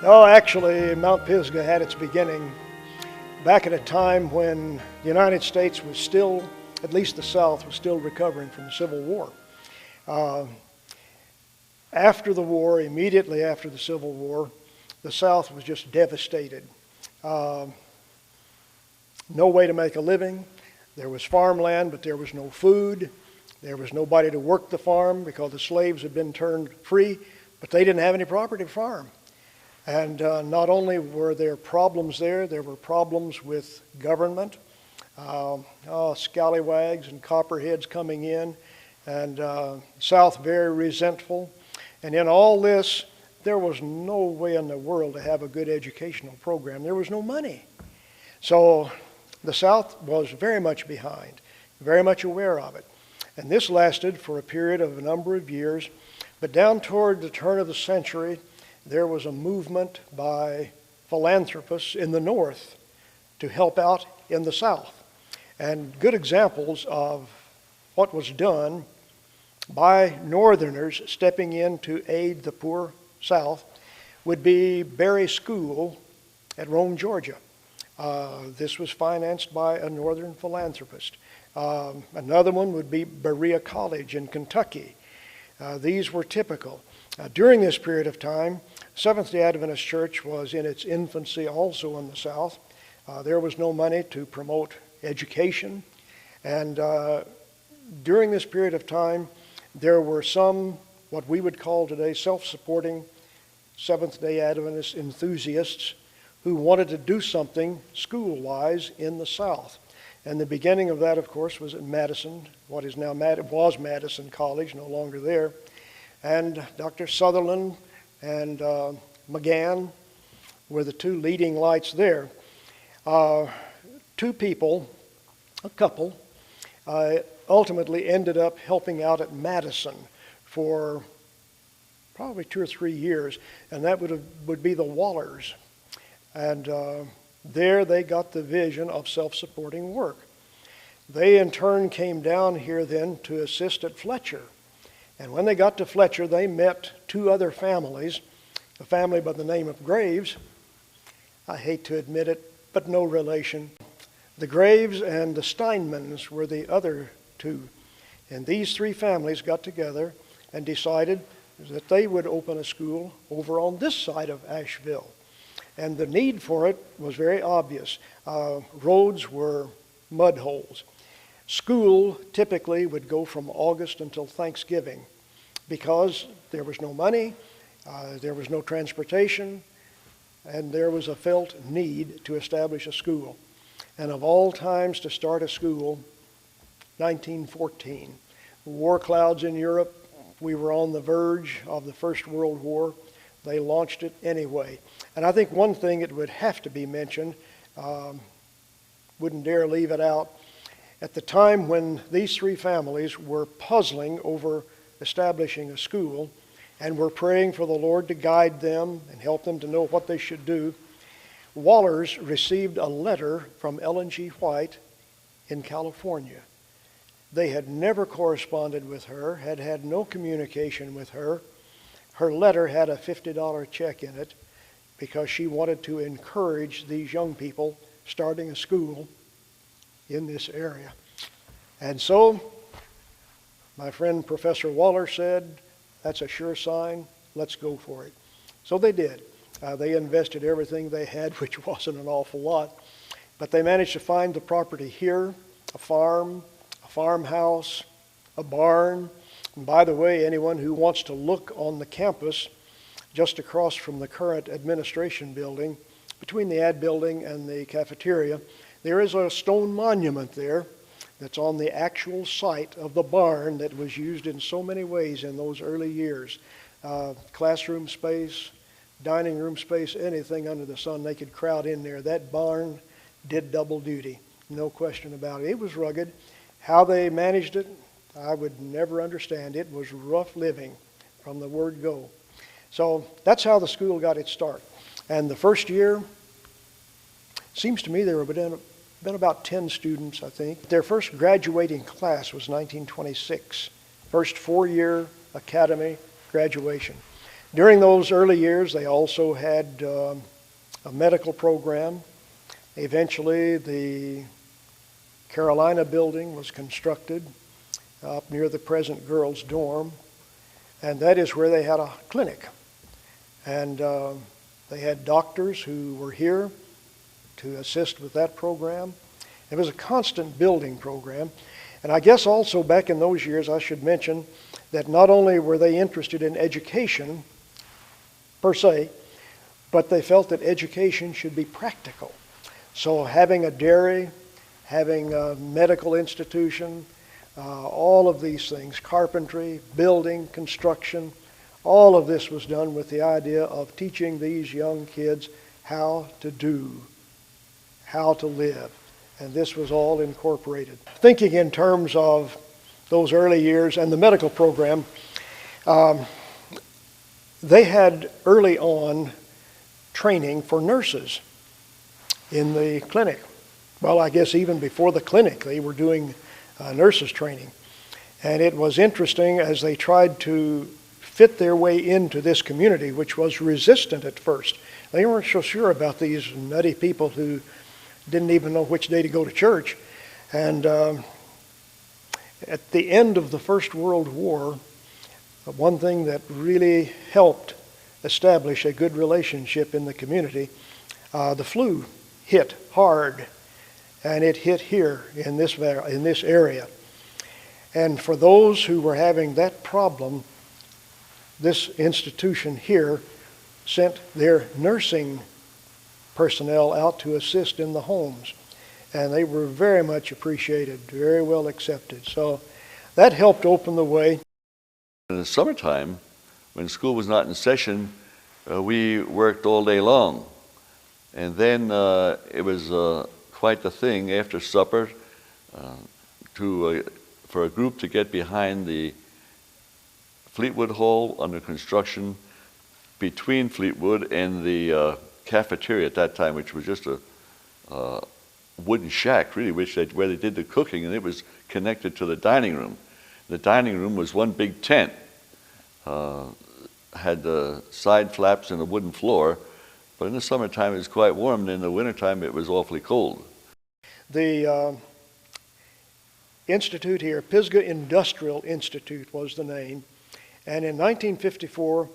No, actually, Mount Pisgah had its beginning back at a time when the United States was still, at least the South, was still recovering from the Civil War. Uh, After the war, immediately after the Civil War, the South was just devastated. Uh, no way to make a living. There was farmland, but there was no food. There was nobody to work the farm because the slaves had been turned free, but they didn't have any property to farm. And not only were there problems there were problems with government, scallywags and copperheads coming in, and South very resentful. And in all this, there was no way in the world to have a good educational program. There was no money. So the South was very much behind, very much aware of it. And this lasted for a period of a number of years. But down toward the turn of the century, there was a movement by philanthropists in the North to help out in the South. And good examples of what was done by Northerners stepping in to aid the poor South would be Berry School at Rome, Georgia. This was financed by a Northern philanthropist. Another one would be Berea College in Kentucky. These were typical. During this period of time, Seventh-day Adventist Church was in its infancy also in the South. There was no money to promote education. And during this period of time, there were some, what we would call today, self-supporting Seventh-day Adventist enthusiasts who wanted to do something school-wise in the South. And the beginning of that, of course, was at Madison, what is now was Madison College, no longer there. And Dr. Sutherland and McGann were the two leading lights there. Two people, a couple, ultimately ended up helping out at Madison for probably 2 or 3 years, and that would be the Wallers. And there they got the vision of self-supporting work. They in turn came down here then to assist at Fletcher. And when they got to Fletcher, they met 2 other families, a family by the name of Graves. I hate to admit it, but no relation. The Graves and the Steinmans were the other 2. And these 3 families got together and decided that they would open a school over on this side of Asheville. And the need for it was very obvious. Roads were mud holes. School typically would go from August until Thanksgiving because there was no money, there was no transportation, and there was a felt need to establish a school. And of all times to start a school, 1914. War clouds in Europe. We were on the verge of the First World War. They launched it anyway. And I think one thing that would have to be mentioned, wouldn't dare leave it out, at the time when these 3 families were puzzling over establishing a school and were praying for the Lord to guide them and help them to know what they should do, Wallers received a letter from Ellen G. White in California. They had never corresponded with her, had had no communication with her. Her letter had a $50 check in it because she wanted to encourage these young people starting a school in this area. And so my friend Professor Waller said, that's a sure sign, let's go for it. So they did. They invested everything they had, which wasn't an awful lot, but they managed to find the property here, a farm, a farmhouse, a barn. And by the way, anyone who wants to look on the campus just across from the current administration building, between the ad building and the cafeteria, there is a stone monument there that's on the actual site of the barn that was used in so many ways in those early years. Classroom space, dining room space, anything under the sun, they could crowd in there. That barn did double duty, no question about it. It was rugged. How they managed it, I would never understand. It was rough living from the word go. So that's how the school got its start. And the first year, seems to me there were been about 10 students, I think. Their first graduating class was 1926. First 4-year academy graduation. During those early years, they also had a medical program. Eventually, the Carolina building was constructed up near the present girls' dorm, and that is where they had a clinic. And they had doctors who were here to assist with that program. It was a constant building program. And I guess also back in those years, I should mention that not only were they interested in education per se, but they felt that education should be practical. So having a dairy, having a medical institution, all of these things, carpentry, building, construction, all of this was done with the idea of teaching these young kids how to do, how to live. And this was all incorporated. Thinking in terms of those early years and the medical program, they had early on training for nurses in the clinic. Well, I guess even before the clinic, they were doing nurses training. And it was interesting as they tried to fit their way into this community, which was resistant at first. They weren't so sure about these nutty people who didn't even know which day to go to church. And at the end of the First World War, one thing that really helped establish a good relationship in the community, the flu hit hard, and it hit here in this area. And for those who were having that problem, this institution here sent their nursing personnel out to assist in the homes. And they were very much appreciated, very well accepted. So that helped open the way. In the summertime, when school was not in session, we worked all day long. And then it was quite the thing after supper for a group to get behind the Fleetwood Hall under construction between Fleetwood and the cafeteria at that time, which was just a wooden shack, really, where they did the cooking, and it was connected to the dining room. The dining room was one big tent, had the side flaps and a wooden floor, but in the summertime it was quite warm, and in the wintertime it was awfully cold. The institute here, Pisgah Industrial Institute was the name, and in 1954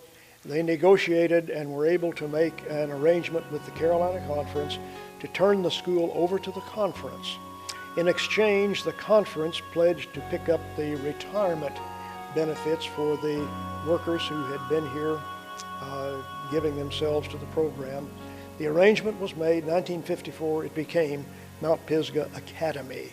they negotiated and were able to make an arrangement with the Carolina Conference to turn the school over to the conference. In exchange, the conference pledged to pick up the retirement benefits for the workers who had been here giving themselves to the program. The arrangement was made in 1954. It became Mount Pisgah Academy.